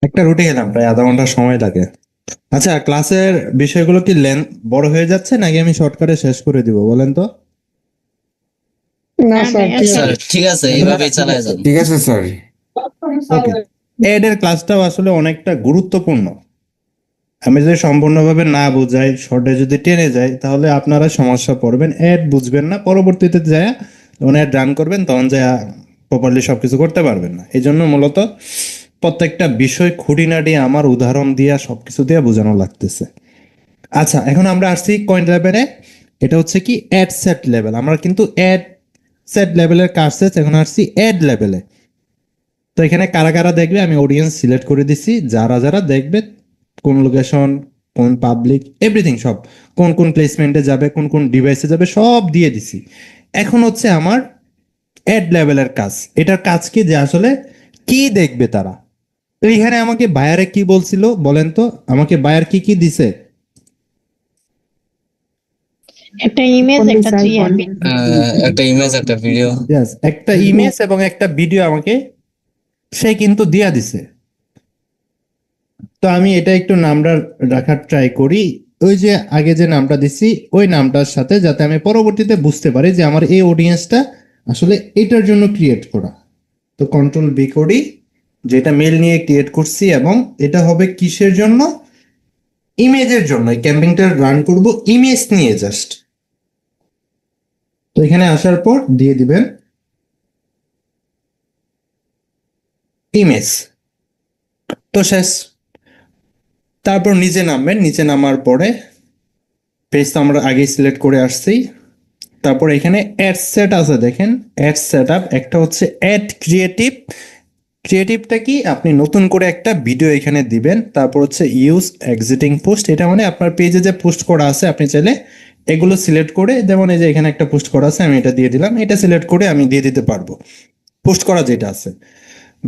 একটা রুটি খেলাম, প্রায় আধা ঘন্টা সময় লাগে। আচ্ছা, ক্লাসের বিষয়গুলো কি বড় হয়ে যাচ্ছে নাকি আমি শর্টকাটে শেষ করে দিব বলেন তো? না স্যার, ঠিক স্যার আছে। ঠিক আছে, আচ্ছা, এইভাবেই চালায় যান। ঠিক আছে স্যার। ওকে। এড এর ক্লাসটাও আসলে অনেকটা গুরুত্বপূর্ণ। আমি যদি সম্পূর্ণভাবে না বুঝাই, শর্টে যদি টেনে যাই, তাহলে আপনারা সমস্যা পড়বেন, এড বুঝবেন না, পরবর্তীতে যায় যখন এড রান করবেন তখন যায় প্রপারলি সবকিছু করতে পারবেন না। এই জন্য মূলত প্রত্যেকটা বিষয় খুঁটিনাটি আমার উদাহরণ দিয়া সবকিছু দিয়ে বোঝানো লাগতেছে। আচ্ছা, এখন আমরা আসছি কোন লেভেলে? এটা হচ্ছে কি অ্যাড সেট লেভেল। আমরা কিন্তু অ্যাড সেট লেভেলের কাজ শেষ, এখন আসছি অ্যাড লেভেলে। তো এখানে কারা কারা দেখবে আমি অডিয়েন্স সিলেক্ট করে দিছি, যারা যারা দেখবে, কোন লোকেশন, কোন পাবলিক, এভরিথিং সব, কোন কোন প্লেসমেন্টে যাবে, কোন কোন ডিভাইসে যাবে, সব দিয়ে দিছি। এখন হচ্ছে আমার অ্যাড লেভেলের কাজ। এটার কাজ কি যে আসলে কি দেখবে তারা। এইখানে আমাকে বায়ারে কি বলছিল বলেন তো, আমাকে বায়ার কি কি দিছে? একটা ইমেজ, একটা 3 MB। একটা ইমেজ, একটা ভিডিও। Yes, একটা ইমেজ এবং একটা ভিডিও আমাকে সে কিন্তু দিয়া দিছে। তো আমি এটা একটু নামটা রাখার ট্রাই করি, ওই যে আগে যে নামটা দিছি ওই নামটার সাথে, যাতে আমি পরবর্তীতে বুঝতে পারি যে আমার এই অডিয়েন্সটা আসলে এটার জন্য ক্রিয়েট করা। তো কন্ট্রোল বি করি, যেটা মেল নিয়ে ক্রিয়েট করছি, এবং এটা হবে কিসের জন্য? ইমেজের জন্য। এই ক্যাম্পিংটা রান করব ইমেজ নিয়ে জাস্ট। তো এখানে আসার পর দিয়ে দিবেন ইমেজ। তো শেষ। তারপর নিচে নামবেন, নিচে নামার পরে পেজ তো আমরা আগেই সিলেক্ট করে আসছি। তারপর এখানে অ্যাড সেট আছে, দেখেন অ্যাড সেট আপ। একটা হচ্ছে অ্যাড ক্রিয়েটিভ। ক্রিয়েটিভটা কি? আপনি নতুন করে একটা ভিডিও এখানে দিবেন। তারপর হচ্ছে ইউজ এক্সিটিং পোস্ট, এটা মানে আপনার পেজে যে পোস্ট করা আছে আপনি চাইলে এগুলো সিলেক্ট করে, যেমন এই যে এখানে একটা পোস্ট করা আছে আমি এটা দিয়ে দিলাম, এটা সিলেক্ট করে আমি দিয়ে দিতে পারবো পোস্ট করা যেটা আছে।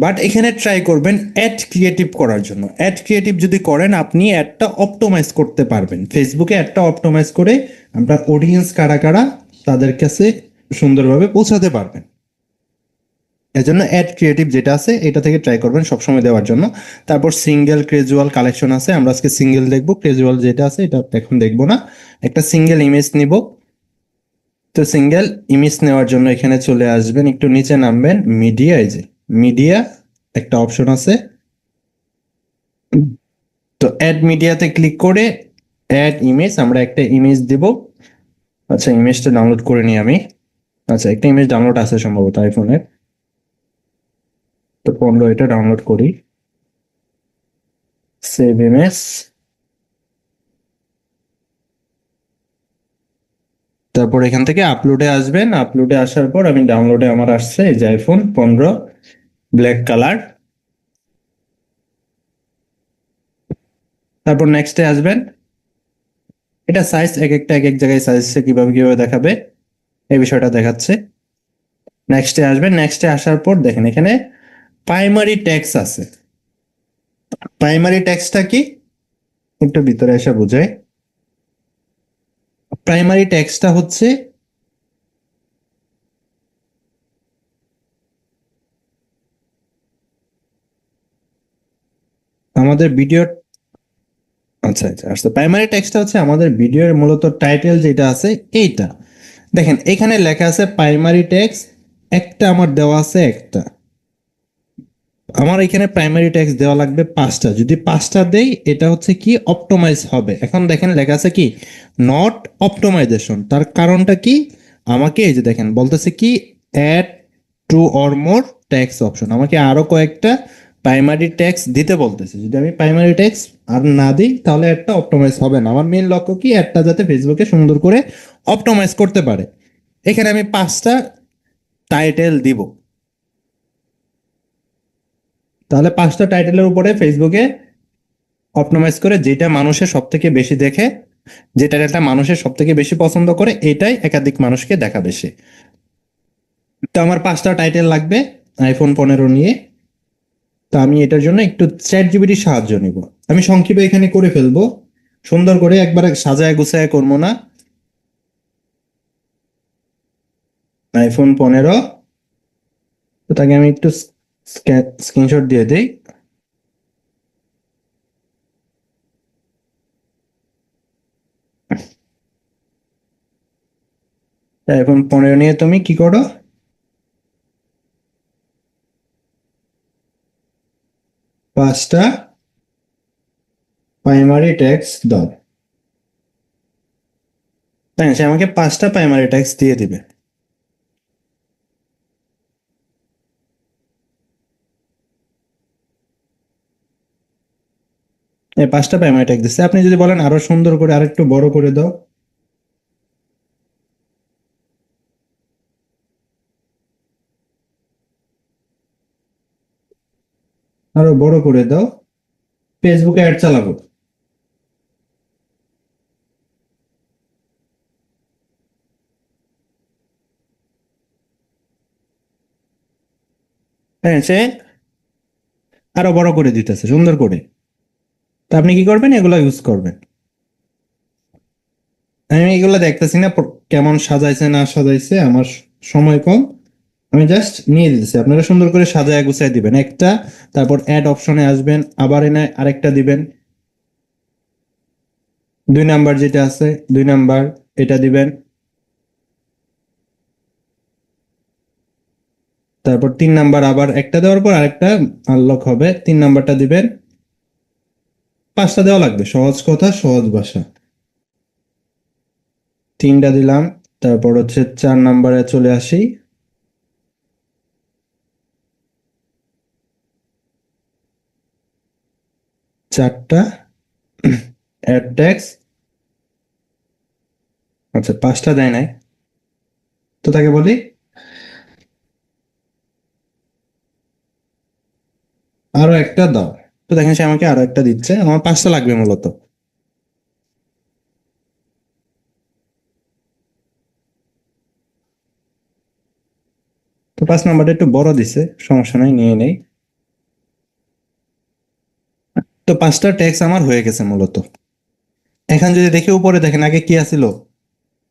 বাট এখানে ট্রাই করবেন অ্যাড ক্রিয়েটিভ করার জন্য। অ্যাড ক্রিয়েটিভ যদি করেন আপনি অ্যাডটা অপটোমাইজ করতে পারবেন। ফেসবুকে অ্যাডটা অপটোমাইজ করে আপনার অডিয়েন্স কারা কারা তাদের কাছে সুন্দরভাবে পৌঁছাতে পারবেন। এজন্য অ্যাড ক্রিয়েটিভ যেটা আছে এটা থেকে ট্রাই করবেন সবসময় দেওয়ার জন্য। তারপর সিঙ্গেল ক্রেজুয়াল কালেকশন আছে, আমরা আজকে সিঙ্গেল দেখবো, ক্রেজুয়াল যেটা আছে এটা এখন দেখবো না। একটা সিঙ্গেল ইমেজ নিব। তো সিঙ্গেল ইমেজ নেওয়ার জন্য এখানে চলে আসবেন, একটু নিচে নামবেন, মিডিয়া, এই যে মিডিয়া একটা অপশন আছে। তো অ্যাড মিডিয়াতে ক্লিক করে অ্যাড ইমেজ, আমরা একটা ইমেজ দেব। আচ্ছা, ইমেজটা ডাউনলোড করে নিই আমি। আচ্ছা, একটা ইমেজ ডাউনলোড আছে সম্ভবত আইফোনের। তো 15 এটা ডাউনলোড করি, সেভ ইমেজ। তারপর এখান থেকে আপলোডে আসবেন, আপলোডে আসার পর আমি ডাউনলোডে আমার আসছে এই যে আইফোন 15 ব্ল্যাক কালার। তারপর নেক্সটে আসবেন, এটা সাইজ এক একটা এক এক জায়গায় সাইজ কিভাবে কিভাবে দেখাবে এই বিষয়টা দেখাচ্ছে। নেক্সটে আসবেন, নেক্সটে আসার পর দেখেন এখানে প্রাইমারি ট্যাক্স আছে। প্রাইমারি ট্যাক্সটা কি একটু ভিতরে এসে বোঝায়। প্রাইমারি ট্যাক্সটা হচ্ছে আমাদের ভিডিও। আচ্ছা আচ্ছা আচ্ছা, প্রাইমারি টেক্সটটা হচ্ছে আমাদের ভিডিওর মূলত টাইটেল যেটা আছে এইটা। দেখেন এখানে লেখা আছে প্রাইমারি টেক্সট, একটা আমার দেওয়া আছে একটা। আমার এখানে প্রাইমারি টেক্সট দেওয়া লাগবে 5টা, যদি 5টা দেই এটা হচ্ছে কি অপটোমাইজ হবে। এখন দেখেন লেখা আছে কি নট অপটোমাইজেশন, তার কারণটা কি? আমাকে এই যে দেখেন বলতেছে কি add two or more tax option, আমাকে আরো কয়েকটা প্রাইমারি ট্যাক্স দিতে বলতেছে। যদি আমি প্রাইমারি ট্যাক্স আর না দিই তাহলে একটা অপটোমাইজ হবে না। আমার মেইন লক্ষ্য কি একটা যাতে ফেসবুকে সুন্দর করে অপটোমাইজ করতে পারে। এখানে আমি 5টা টাইটেল দিব, তাহলে 5টা টাইটেলের উপরে ফেসবুকে অপটোমাইজ করে যেটা মানুষের সব থেকে বেশি দেখে, যেটা একটা মানুষের সব থেকে বেশি পছন্দ করে, এটাই একাধিক মানুষকে দেখাবে সে। তো আমার 5টা টাইটেল লাগবে আইফোন 15 নিয়ে। তো আমি এটার জন্য একটু চ্যাট জিপিটির সাহায্য নিব। আমি সংক্ষেপে এখানে করে ফেলবো, সুন্দর করে একবারে সাজায় গুছায় করবো না। আইফোন 15, তো তাকে আমি একটু স্ক্রিনশট দিয়ে দিই। এখন 15 নিয়ে তুমি কি করো, পাঁচটা প্রাইমারি ট্যাক্স দাও। তাই না? সে আমাকে পাঁচটা প্রাইমারি ট্যাক্স দিয়ে দিবে। এই পাঁচটা প্রাইমারি ট্যাক্স দিচ্ছে। আপনি যদি বলেন আরো সুন্দর করে আরেকটু বড় করে দাও, আরো বড় করে দাও, ফেসবুকে অ্যাড চালাবো। হ্যাঁ, সে আরো বড় করে দিতেছে সুন্দর করে। তা আপনি কি করবেন, এগুলো ইউজ করবেন। আমি এগুলো দেখতেছি না কেমন সাজাইছে না সাজাইছে, আমার সময় কম, আমি জাস্ট নিয়ে দিতেছি। আপনারা সুন্দর করে সাজায় গুছায় দিবেন একটা, তারপর অ্যাড অপশনে আসবেন, আবার এনে আরেকটা দিবেন। 2 নাম্বার যেটা আছে 2 নাম্বার এটা দিবেন, তারপর 3 নাম্বার আবার একটা দেওয়ার পর আরেকটা আনলক হবে, 3 নাম্বারটা দিবেন। পাঁচটা দেওয়া লাগবে, সহজ কথা সহজ ভাষা। 3টা দিলাম, তারপর হচ্ছে 4 নাম্বারে চলে আসি। চারটা অ্যাড ট্যাক্স, আচ্ছা পাঁচটা দেয় নাই, তো তাকে বলি আরো একটা দাও। তো দেখেন সে আমাকে আরো একটা দিচ্ছে, আমার পাঁচটা লাগবে মূলত। তো 5 নাম্বারটা একটু বড় দিছে, সমস্যা নাই, নিয়ে নেই। তো পাঁচটা ট্যাক্স আমার হয়ে গেছে মূলত। এখন যদি দেখি উপরে দেখেন আগে কি আছিল,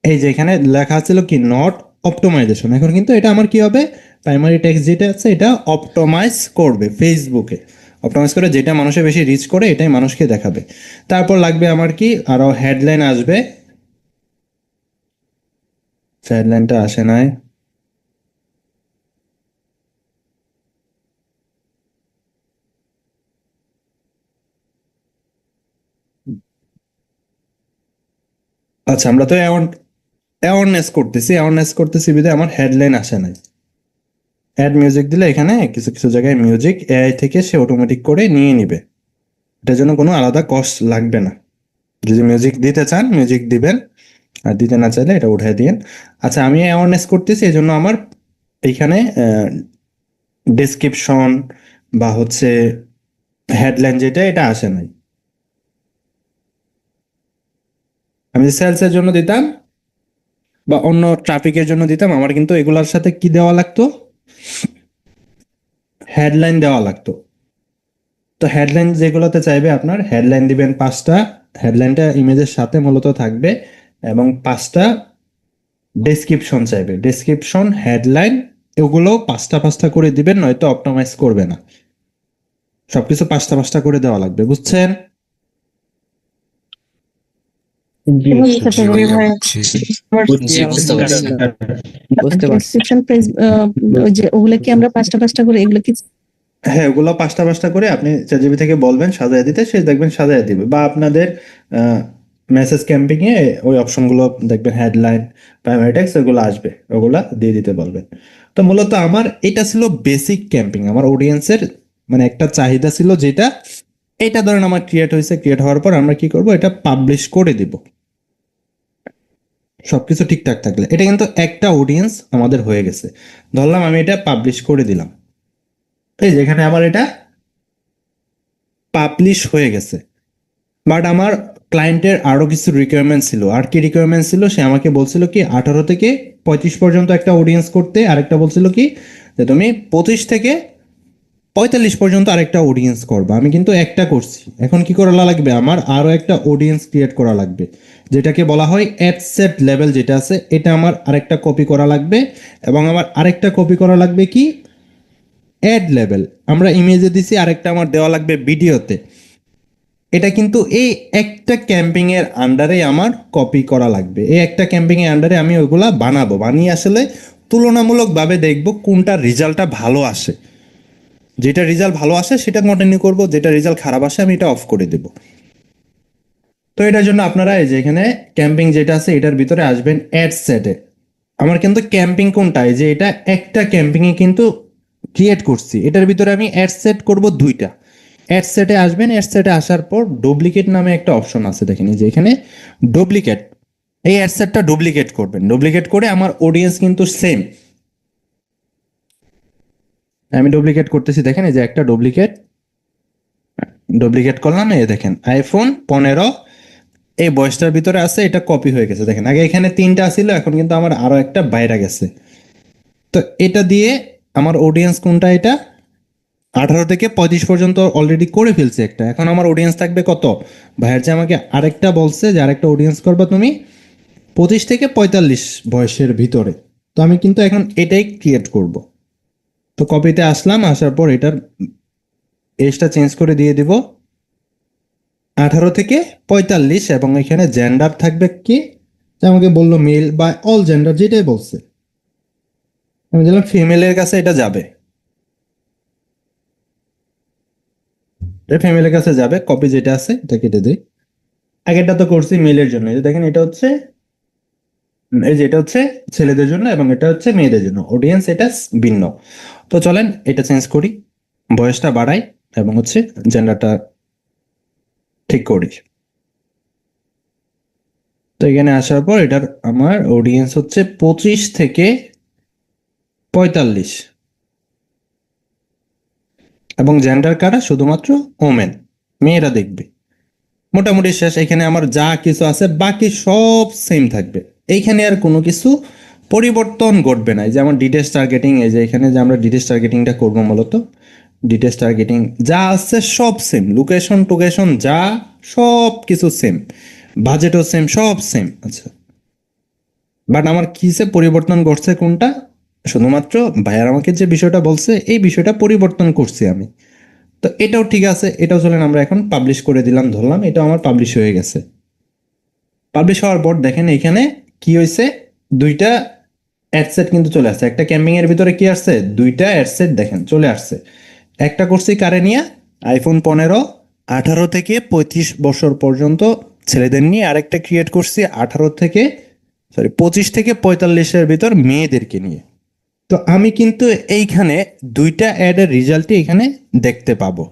এই যে এখানে লেখা ছিল কি নট অপটোমাইজেশন। এখন কিন্তু এটা আমার কি হবে, প্রাইমারি টেক্সট যেটা আছে এটা অপটোমাইজ করবে ফেসবুকে, অপটোমাইজ করে যেটা মানুষের বেশি রিচ করে এটাই মানুষকে দেখাবে। তারপর লাগবে আমার কি আরো হেডলাইন আসবে, হেডলাইনটা আসে নাই। আচ্ছা আমরা তো অ্যাওয়ারনেস করতেছি বিধে আমার হেডলাইন আসে নাই। অ্যাড মিউজিক দিলে এখানে কিছু কিছু জায়গায় মিউজিক এআই থেকে সে অটোমেটিক করে নিয়ে নিবে, এটার জন্য কোনো আলাদা কস্ট লাগবে না। যদি মিউজিক দিতে চান মিউজিক দিবেন, আর দিতে না চাইলে এটা উঠাই দিন। আচ্ছা আমি অ্যাওয়ারনেস করতেছি এই জন্য আমার এইখানে ডেসক্রিপশন বা হচ্ছে হেডলাইন যেটা এটা আসে নাই। আমি সেলসের জন্য দিতাম বা অন্য ট্রাফিকের জন্য দিতাম, আমার কিন্তু এগুলোর সাথে কি দেওয়া লাগতো, হেডলাইন দেওয়া লাগতো। তো হেডলাইন যেগুলোতে চাইবে আপনার হেডলাইন দিবেন পাঁচটা, হেডলাইনটা ইমেজের সাথে মূলত থাকবে, এবং পাঁচটা ডেসক্রিপশন চাইবে, ডেসক্রিপশন হেডলাইন এগুলো পাঁচটা পাঁচটা করে দিবেন, নয়তো অপটিমাইজ করবে না। সবকিছু পাঁচটা পাঁচটা করে দেওয়া লাগবে, বুঝছেন? বুঝতে জি পারছি ভাইয়া জি বুঝতে পারছি। বুঝতে পারছি। ডেসক্রিপশন পেজ ওই যে ওগুলো কি আমরা পাঁচটা পাঁচটা করে এগুলো কি হ্যাঁ ওগুলো পাঁচটা পাঁচটা করে আপনি চ্যাটজিপি থেকে বলবেন সাজায় দিতে, সে দেখবেন সাজায় দিবে। বা আপনাদের মেসেজ ক্যাম্পিং এ ওই অপশনগুলো দেখবেন, হেডলাইন প্রাইমারি টেক্সট এগুলো আসবে, ওগুলা দিয়ে দিতে বলবেন। তো মূলত আমার এটা ছিল বেসিক ক্যাম্পিং, আমার অডিয়েন্সের মানে একটা চাহিদা ছিল যেটা, এটা ধরেন আমার ক্রিয়েট হয়েছে, ক্রিয়েট হওয়ার পর আমরা কি করব, এটা পাবলিশ করে দিব সবকিছু ঠিকঠাক থাকলে। এটা কিন্তু একটা অডিয়েন্স আমাদের হয়ে গেছে, ধরলাম আমি এটা পাবলিশ করে দিলাম, এই যে এখানে আমার এটা পাবলিশ হয়ে গেছে। বাট আমার ক্লায়েন্টের আরো কিছু রিকোয়ারমেন্ট ছিল। আর কি রিকোয়ারমেন্ট ছিল, সে আমাকে বলছিল কি 18 থেকে 35 পর্যন্ত একটা অডিয়েন্স করতে, আরেকটা বলছিল কি যে তুমি 25 থেকে 45 পর্যন্ত আরেকটা অডিয়েন্স করবা। আমি কিন্তু একটা করছি, এখন কি করা লাগবে, আমার আরো একটা অডিয়েন্স ক্রিয়েট করা লাগবে, যেটাকে বলা হয় অ্যাডসেট লেভেল যেটা আছে, এটা আমার আরেকটা কপি করা লাগবে। এবং আমার আরেকটা কপি করা লাগবে কি অ্যাড লেভেল, আমরা ইমেজে দিছি, আরেকটা আমার দেওয়া লাগবে ভিডিওতে। এটা কিন্তু এই একটা ক্যাম্পিং এর আন্ডারে আমার কপি করা লাগবে। এই একটা ক্যাম্পিং এর আন্ডারে আমি ওইগুলা বানাবো, বানিয়ে আসলে তুলনামূলকভাবে দেখব কোনটা রেজাল্টটা ভালো আসে। যেটা রেজাল্ট ভালো আসে সেটা কন্টিনিউ করব, যেটা রেজাল্ট খারাপ আসে আমি এটা অফ করে দেব। তো এটার জন্য আপনারা এই যে এখানে ক্যাম্পিং যেটা আছে এটার ভিতরে আসবেন অ্যাড সেটে। আমার কিন্তু ক্যাম্পিং কোনটা, এই যে এটা একটা ক্যাম্পিং এ কিন্তু ক্রিয়েট করছি, এটার ভিতরে আমি অ্যাড সেট করব দুইটা। অ্যাড সেটে আসবেন, অ্যাড সেটে আসার পর ডুপ্লিকেট নামে একটা অপশন আছে দেখেন, এই যে এখানে ডুপ্লিকেট, এই অ্যাড সেটটা ডুপ্লিকেট করবেন। ডুপ্লিকেট করে আমার অডিয়েন্স কিন্তু সেম, আমি ডুপ্লিকেট করতেছি দেখেন, এই যে একটা ডুপ্লিকেট, ডুপ্লিকেট করলাম, এই দেখেন আইফোন 15 এই বয়সটার ভিতরে আছে, এটা কপি হয়ে গেছে দেখেন। আগে এখানে 3টা ছিল, এখন কিন্তু আমার আরো একটা বাইরে গেছে। তো এটা দিয়ে আমার অডিয়েন্স কোনটা, এটা 18 থেকে 35 পর্যন্ত অলরেডি করে ফেলছে একটা। এখন আমার অডিয়েন্স থাকবে কত, ভাইয়ের যে আমাকে আরেকটা বলছে যে আরেকটা অডিয়েন্স করবা তুমি 25 থেকে 45 বয়সের ভিতরে। তো আমি কিন্তু এখন এটাই ক্রিয়েট করব। তো কপিতে আসলাম, আসার পর এটার এজটা চেঞ্জ করে দিয়ে দিব 18 থেকে 45, এবং এখানে জেন্ডার থাকবে কি, যে আমাকে বললো মেল বা অল জেন্ডার যেটাই বলছে, আমি দিলাম ফিমেলের কাছে এটা যাবে, ফিমেলের কাছে যাবে। কপি যেটা আছে এটা কেটে দিই। আগেরটা তো করছি মেলের জন্য, এই যে দেখেন এটা হচ্ছে, এই যে এটা হচ্ছে ছেলেদের জন্য এবং এটা হচ্ছে মেয়েদের জন্য, অডিয়েন্স এটা ভিন্ন। তো চলেন এটা চেঞ্জ করি, বয়সটা বাড়াই এবং হচ্ছে জেন্ডারটা ঠিক করি। তো এখানে আসার পর এটার আমার অডিয়েন্স হচ্ছে 25 থেকে 45, এবং জেন্ডার কারা, শুধুমাত্র ওমেন, মেয়েরা দেখবে। মোটামুটি শেষ। এখানে আমার যা কিছু আছে বাকি সব সেম থাকবে, এইখানে আর কোনো কিছু পরিবর্তন ঘটবে না। এই যে আমার ডিটেলস টার্গেটিং, এই যে এখানে যে আমরা ডিটেলস টার্গেটিংটা করবো মূলত, ডিটেলস টার্গেটিং যা আছে সব সেম, লোকেশন টোকেশন যা সব কিছু সেম, বাজেটও সেম, সব সেম। আচ্ছা, বাট আমার কিসে পরিবর্তন ঘটছে কোনটা, শুধুমাত্র ভাইয়ার আমাকে যে বিষয়টা বলছে এই বিষয়টা পরিবর্তন করছি আমি। তো এটাও ঠিক আছে, এটাও চলেন আমরা এখন পাবলিশ করে দিলাম, ধরলাম এটাও আমার পাবলিশ হয়ে গেছে। পাবলিশ হওয়ার পর দেখেন এখানে কি হয়েছে, দুইটা অ্যাডসেট কিন্তু চলে আসছে। একটা ক্যাম্পিং এর ভিতরে কি আসছে, দুইটা অ্যাডসেট দেখেন চলে আসছে। একটা করছি কারে নিয়ে, আইফোন 15 18 থেকে 35 বছর পর্যন্ত ছেলেদের নিয়ে, আরেকটা ক্রিয়েট করছি 18 থেকে 25 থেকে 45-এর ভিতর মেয়েদেরকে নিয়ে। তো আমি কিন্তু এইখানে দুইটা অ্যাডের রেজাল্টই এখানে দেখতে পাবো।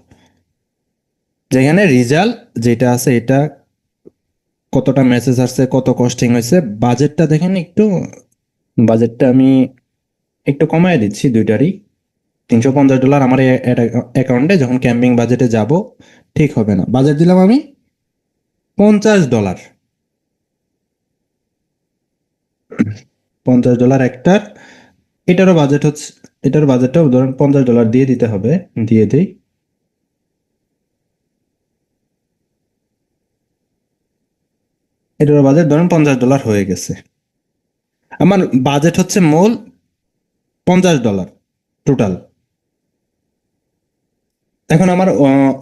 যেখানে রেজাল্ট যেটা আছে এটা কতটা মেসেজ আসছে, কত কস্টিং হয়েছে, বাজেটটা দেখেন একটু, বাজেটটা আমি একটু কমায় দিচ্ছি দুইটারই। $350 আমার অ্যাকাউন্টে যখন ক্যাম্পিং বাজেটে যাব ঠিক হবে না, বাজেট দিলাম আমি $50। $50 একটার, এটারও বাজেট হচ্ছে, এটার বাজেটটাও ধরেন $50 দিয়ে দিতে হবে, দিয়ে দিই। এটারও বাজেট ধরেন $50 হয়ে গেছে। আমার বাজেট হচ্ছে মূল $50 টোটাল। এখন আমার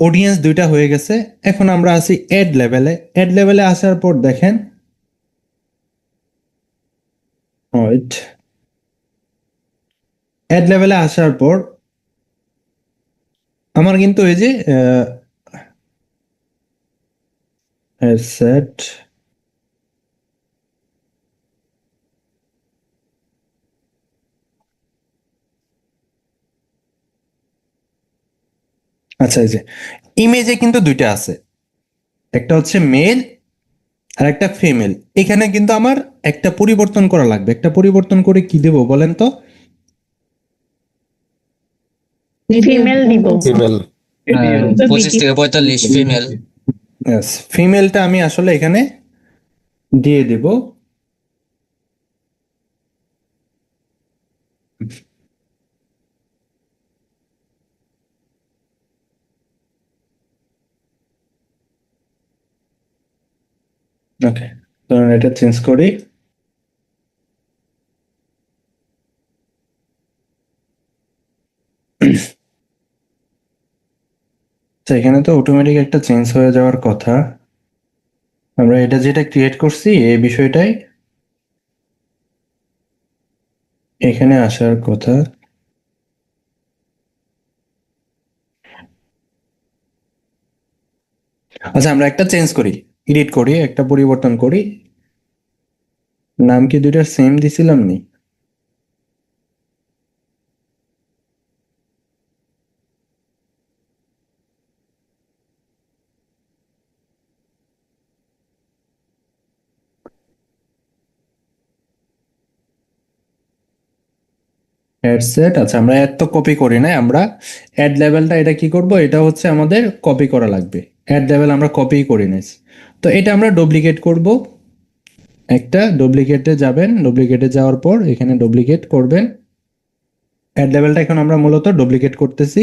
অডিয়েন্স দুইটা হয়ে গেছে। এখন আমরা আছি অ্যাড লেভেলে। অ্যাড লেভেলে আসার পর দেখেন, ওয়েট, অ্যাড লেভেলে আসার পর আমার কিন্তু এই যে সেট, আচ্ছা এই যে ইমেজে কিন্তু দুইটা আছে, একটা হচ্ছে মেল আর একটা ফিমেল। এখানে কিন্তু আমার একটা পরিবর্তন করা লাগবে। একটা পরিবর্তন করে কি দেবো বলেন তো? ফিমেল দিব। ফিমেল। 25 থেকে 45 ফিমেল। ফিমেলটা আমি আসলে এখানে দিয়ে দেব। ওকে, ধরুন এটা চেঞ্জ করি। তো এখানে তো অটোমেটিক একটা চেঞ্জ হয়ে যাওয়ার কথা। আমরা এটা যেটা ক্রিয়েট করছি এই বিষয়টাই এখানে আসার কথা। আচ্ছা, আমরা একটা চেঞ্জ করি, এডিট করি, একটা পরিবর্তন করি। নাম কি দুইটার সেম দিছিলাম নি? হেডসেট, আচ্ছা আমরা এত কপি করি না, আমরা অ্যাড লেভেলটা এটা কি করব, এটা হচ্ছে আমাদের কপি করা লাগবে। অ্যাড লেভেল আমরা কপি করি নাই, তো এটা আমরা ডুপ্লিকেট করব। একটা ডুপ্লিকেটে যাবেন, ডুপ্লিকেটে যাওয়ার পর এখানে ডুপ্লিকেট করবেন। অ্যাড লেভেলটা এখন আমরা মূলত ডুপ্লিকেট করতেছি।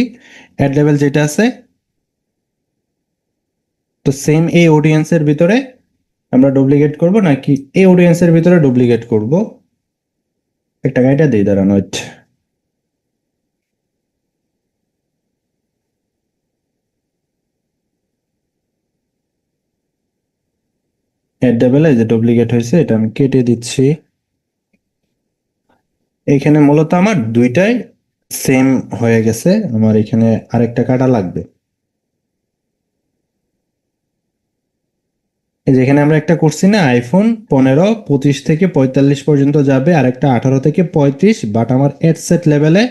অ্যাড লেভেল যেটা আছে, তো সেম এই অডিয়েন্সের ভিতরে আমরা ডুপ্লিকেট করব নাকি এই অডিয়েন্সের ভিতরে ডুপ্লিকেট করব? একটা গাইডা দিই, দাঁড়ানো হচ্ছে। অ্যাড লেভেলে যে ডুপ্লিকেট হয়েছে এটা আমি কেটে দিচ্ছি। এখানে মূলত আমার দুইটাই সেম হয়ে গেছে, আমার এখানে আরেকটা কাটা লাগবে। এই যেখানে আমরা একটা করছি না, আইফোন 15 25 থেকে 45 পর্যন্ত যাবে, আর একটা 18 থেকে 35, বাট আমার এডসেট লেভেলে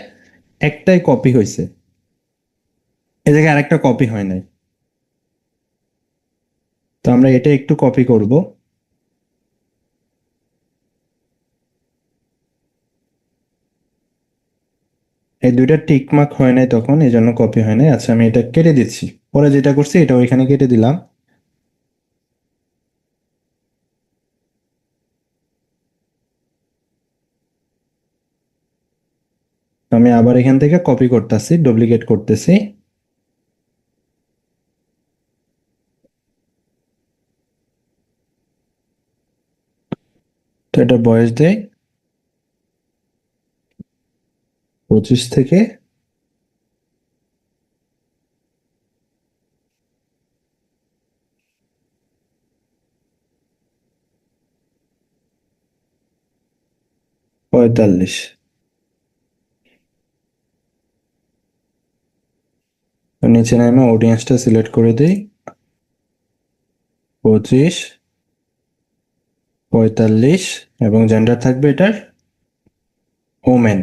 একটাই কপি হয়েছে, এই জায়গায় আরেকটা কপি হয় নাই। তো আমরা এটা একটু কপি করব। এই দুইটা টিক মার্ক হয় নাই তখন, এই জন্য কপি হয় নাই। আচ্ছা, আমি এটা কেটে দিচ্ছি। পরে যেটা করছি এটা ওইখানে কেটে দিলাম। তো আমি আবার এখান থেকে কপি করতেছি, ডুপ্লিকেট করতেছি। তো এটা বয়স দেয় 25 থেকে 45। তো নিচে নামে অডিয়েন্সটা সিলেক্ট করে দিই, 25 45, এবং জেন্ডার থাকবে এটার ওমেন।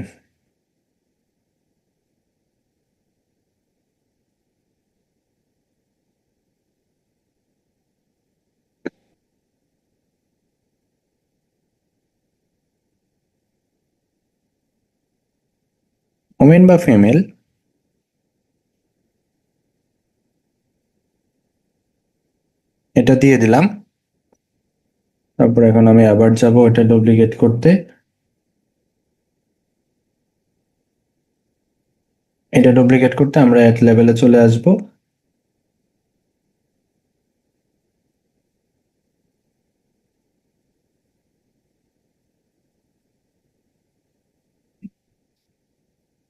ওমেন বা ফিমেল, এটা দিয়ে দিলাম। তারপর এখন আমি আবার যাব এটা ডুপ্লিকেট করতে। এটা ডুপ্লিকেট করতে আমরা এক লেভেলে চলে আসব।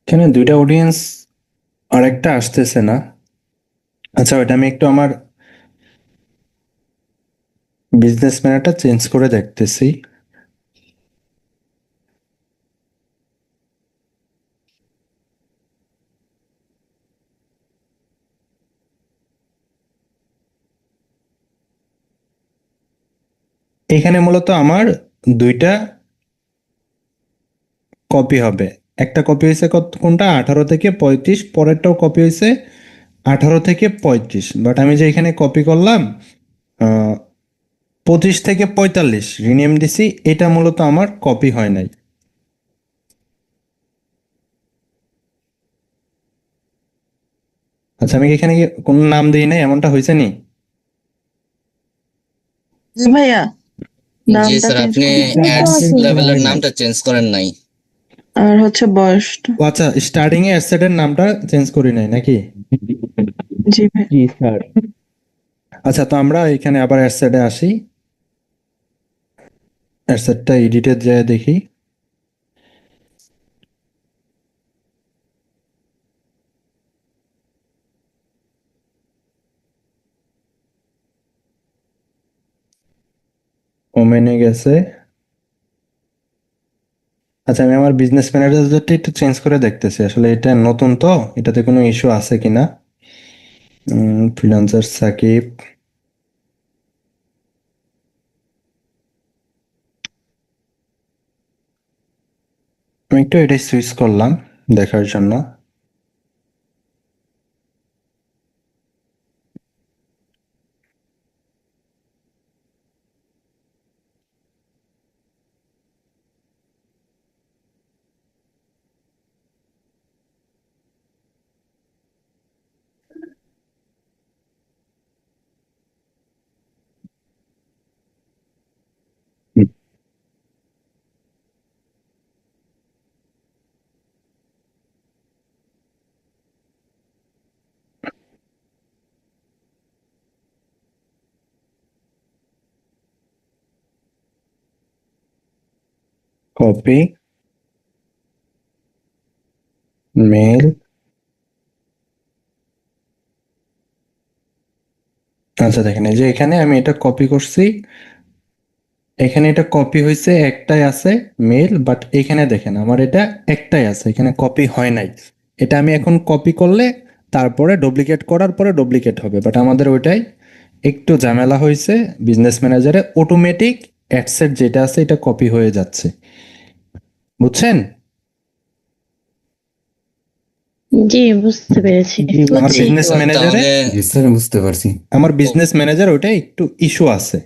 এখানে দুইটা অডিয়েন্স, আর একটা আসতেছে না। আচ্ছা, ওটা আমি একটু আমার বিজনেস ম্যানারটা চেঞ্জ করে দেখতেছি। এখানে মূলত আমার দুইটা কপি হবে। একটা কপি হয়েছে কোনটা, 18 থেকে 35, পরেরটাও কপি হয়েছে 18 থেকে 35, বাট আমি যে এখানে কপি করলাম 25 থেকে 45 রিনেম দিছি, এটা মূলত আমার কপি হয় নাই। আচ্ছা, আমি কি এখানে কি কোনো নাম দিই নাই, এমনটা হয়েছে নি? জি ভাইয়া, জি নামটা স্যার, চেঞ্জ আপনি করতে হবে। অ্যাডস লেভেলের হয় নাই। নামটা চেঞ্জ করেন নাই। আর হচ্ছে বয়সটা। ও আচ্ছা, স্টার্টিং এ অ্যাসেটের নামটা চেঞ্জ করি নাই নাকি? জি ভাই। জি স্যার। আচ্ছা, তো আমরা এখানে আবার অ্যাসেটে আসি, অ্যাসেটটা এডিটে যায় দেখি। ওমেনে গেছে। আচ্ছা, আমি আমার বিজনেস ম্যানেজারটা একটু চেঞ্জ করে দেখতেছি, আসলে এটা নতুন তো, এটাতে কোনো ইস্যু আছে কিনা। ফ্রিল্যান্সার সাকিব, আমি একটু এটাই সুইচ করলাম দেখার জন্য। Copy, mail. আচ্ছা দেখেন, এই যে এখানে আমি এটা কপি করছি, এখানে এটা কপি হয়েছে, একটাই আছে মেল, বাট এখানে দেখেন আমার এটা একটাই আছে, এখানে কপি হয় নাই। এটা আমি এখন কপি করলে তারপরে ডুপ্লিকেট করার পরে ডুপ্লিকেট হবে, বাট আমাদের ওইটাই একটু ঝামেলা হয়েছে। বিজনেস ম্যানেজারে অটোমেটিক অ্যাডসেট যেটা আছে এটা কপি হয়ে যাচ্ছে, বুঝছেন? জি, বুঝতে পেরেছি। আমার বুঝছি। বিজনেস ম্যানেজারে, তাহলে জি স্যার, বুঝতে পারছি। আমার বিজনেস ম্যানেজার ওইটা একটু ইস্যু আছে।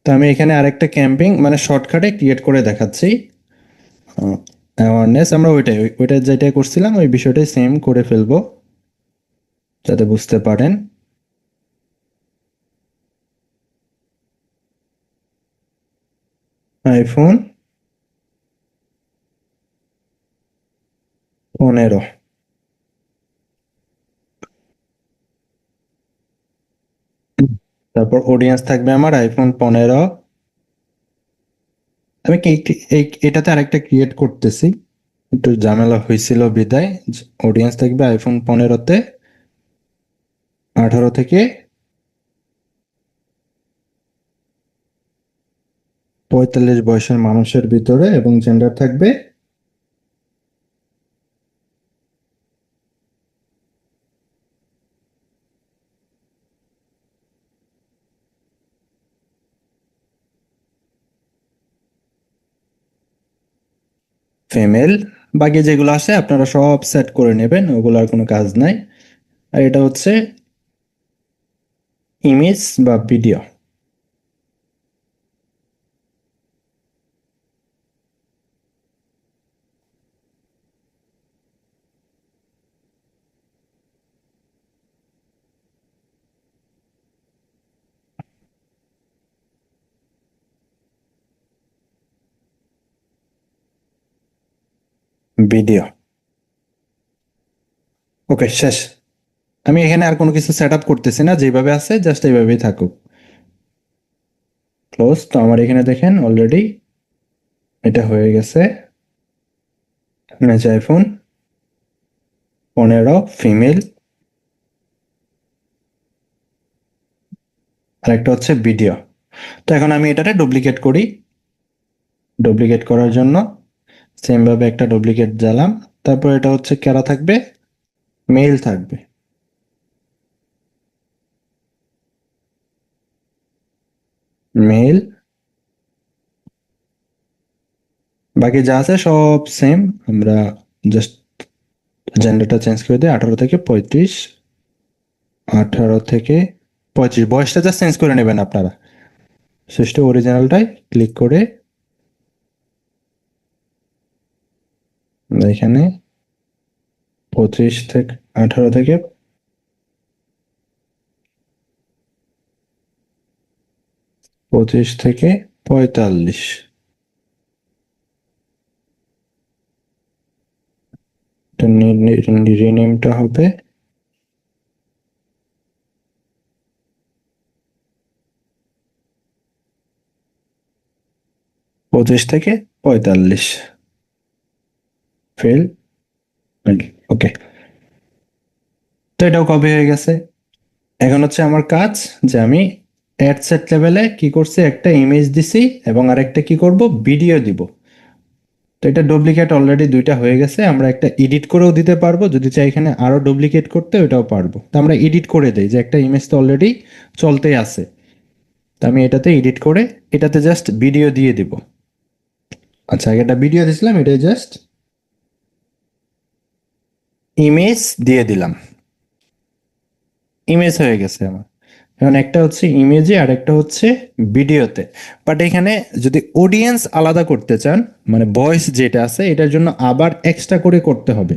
তো আমি এখানে আরেকটা ক্যাম্পিং মানে শর্টকাটে ক্রিয়েট করে দেখাচ্ছি। অ্যাওয়ারনেস আমরা ওইটা যেটা করছিলাম ওই বিষয়টাই সেম করে ফেলবো যাতে বুঝতে পারেন। আইফোন 15, তারপর অডিয়েন্স থাকবে আমার আইফোন 15। আমি এটাতে আরেকটা ক্রিয়েট করতেছি, একটু ঝামেলা হয়েছিল বিদায়। অডিয়েন্স থাকবে আইফোন 15-তে 18 থেকে 45 বয়সের মানুষের ভিতরে, এবং জেন্ডার থাকবে ফিমেল। বাকি যেগুলো আসে আপনারা সব সেট করে নেবেন, ওগুলো আর কোনো কাজ নাই। আর এটা হচ্ছে ইমেজ বা ভিডিও। ভিডিও, ওকে, শেষ। আমি এখানে আর কোনো কিছু সেট আপ করতেছি না, যেভাবে আছে জাস্ট এইভাবেই থাকুক। ক্লোজ। তো আমার এখানে দেখেন অলরেডি এটা হয়ে গেছে। ম্যাচ আইফোন 15 ফিমেল, আর একটা হচ্ছে ভিডিও। তো এখন আমি এটাতে ডুপ্লিকেট করি। ডুপ্লিকেট করার জন্য সেম ভাবে একটা ডুপ্লিকেট জ্বালাম, তারপর এটা হচ্ছে কারা থাকবে, মেল থাকবে। মেল, বাকি যা আছে সব সেম। আমরা জাস্ট জেন্ডারটা চেঞ্জ করে দিই, 18 থেকে 35। 18 থেকে 35 বয়সটা জাস্ট চেঞ্জ করে নেবেন আপনারা। শেষটা অরিজিনালটাই ক্লিক করে এখানে 25 থেকে 18 থেকে 45। রিনেমটা হবে 25 থেকে 45। ফেল। ওকে, তো এটাও কপি হয়ে গেছে। এখন হচ্ছে আমার কাজ যে আমি অ্যাড সেট লেভেলে কি করছি, একটা ইমেজ দিছি এবং আরেকটা কি করব, ভিডিও দিব। তো এটা ডুপ্লিকেট অলরেডি দুইটা হয়ে গেছে, আমরা একটা এডিট করেও দিতে পারবো, যদি চাই এখানে আরো ডুপ্লিকেট করতে ওটাও পারবো। তো আমরা এডিট করে দেই, যে একটা ইমেজ তো অলরেডি চলতেই আছে, তো আমি এটাতে এডিট করে এটাতে জাস্ট ভিডিও দিয়ে দিব। আচ্ছা, আগে একটা ভিডিও দিছিলাম, এটা জাস্ট ইমেজ দিয়ে দিলাম, ইমেজ হয়ে গেছে আমার। এখন একটা হচ্ছে ইমেজে আর একটা হচ্ছে ভিডিওতে। বাট এখানে যদি অডিয়েন্স আলাদা করতে চান, মানে ভয়েস যেটা আছে এটার জন্য আবার এক্সট্রা করে করতে হবে।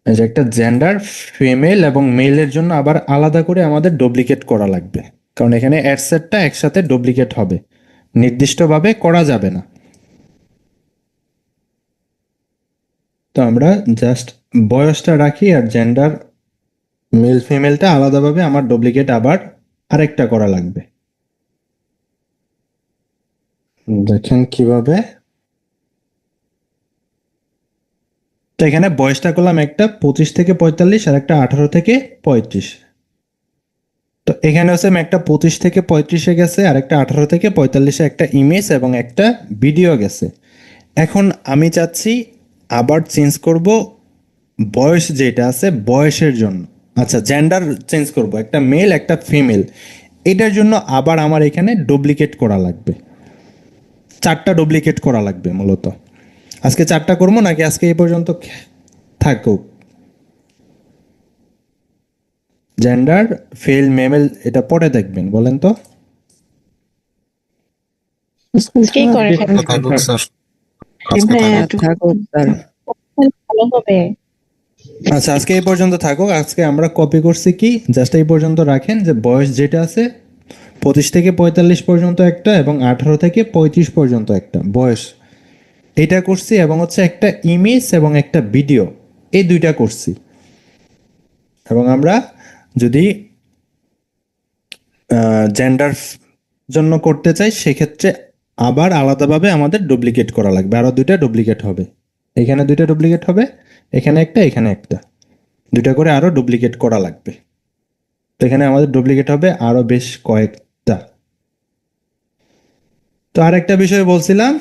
এই যে একটা জেন্ডার ফিমেল এবং মেলের জন্য আবার আলাদা করে আমাদের ডুপ্লিকেট করা লাগবে, কারণ এখানে অ্যাডসেটটা একসাথে ডুপ্লিকেট হবে, নির্দিষ্টভাবে করা যাবে না। তো আমরা জাস্ট বয়সটা রাখি আর জেন্ডার মেল ফিমেলটা আলাদাভাবে আমার ডুপ্লিকেট আবার আরেকটা করা লাগবে। দেখেন কিভাবে। তো এখানে বয়সটা করলাম একটা 25 থেকে 45 আর একটা 18 থেকে 35। তো এখানে হচ্ছে আমি একটা 25 থেকে 35-এ গেছে আর একটা 18 থেকে 45-এ একটা ইমেজ এবং একটা ভিডিও গেছে। এখন আমি চাচ্ছি আবার চেঞ্জ করব বয়স যেটা আছে বয়সের জন্য। আচ্ছা, জেন্ডার চেঞ্জ করব, একটা মেল একটা ফিমেল, এটার জন্য আবার আমার এখানে ডুপ্লিকেট করা লাগবে, 4টা ডুপ্লিকেট করা লাগবে মূলত। আজকে 4টা করবো নাকি আজকে এই পর্যন্ত থাকুক? জেন্ডার ফিল মেল এটা পরে দেখবেন, বলেন তো। কে করে থাকুক স্যার, জি ভাইয়া একটু ভালো হবে। আচ্ছা, আজকে এই পর্যন্ত থাকুক। আজকে আমরা কপি করছি কি, জাস্ট এই পর্যন্ত রাখেন, যে বয়স যেটা আছে 25 থেকে 45 পর্যন্ত একটা এবং 18 থেকে 35 পর্যন্ত একটা বয়স, এটা করছি, এবং হচ্ছে একটা ইমেজ এবং একটা ভিডিও, এই দুইটা করছি। এবং আমরা যদি জেন্ডার জন্য করতে চাই সেক্ষেত্রে আবার আলাদাভাবে আমাদের ডুপ্লিকেট করা লাগবে, আরো দুইটা ডুপ্লিকেট হবে, এখানে দুইটা ডুপ্লিকেট হবে, এখানে একটা এখানে একটা, দুইটা করে আরো ডুপ্লিকেট করা লাগবে। তো এখানে আমাদের ডুপ্লিকেট হবে আরো বেশ কয়েকটা। তো আর একটা বিষয় বলছিলাম,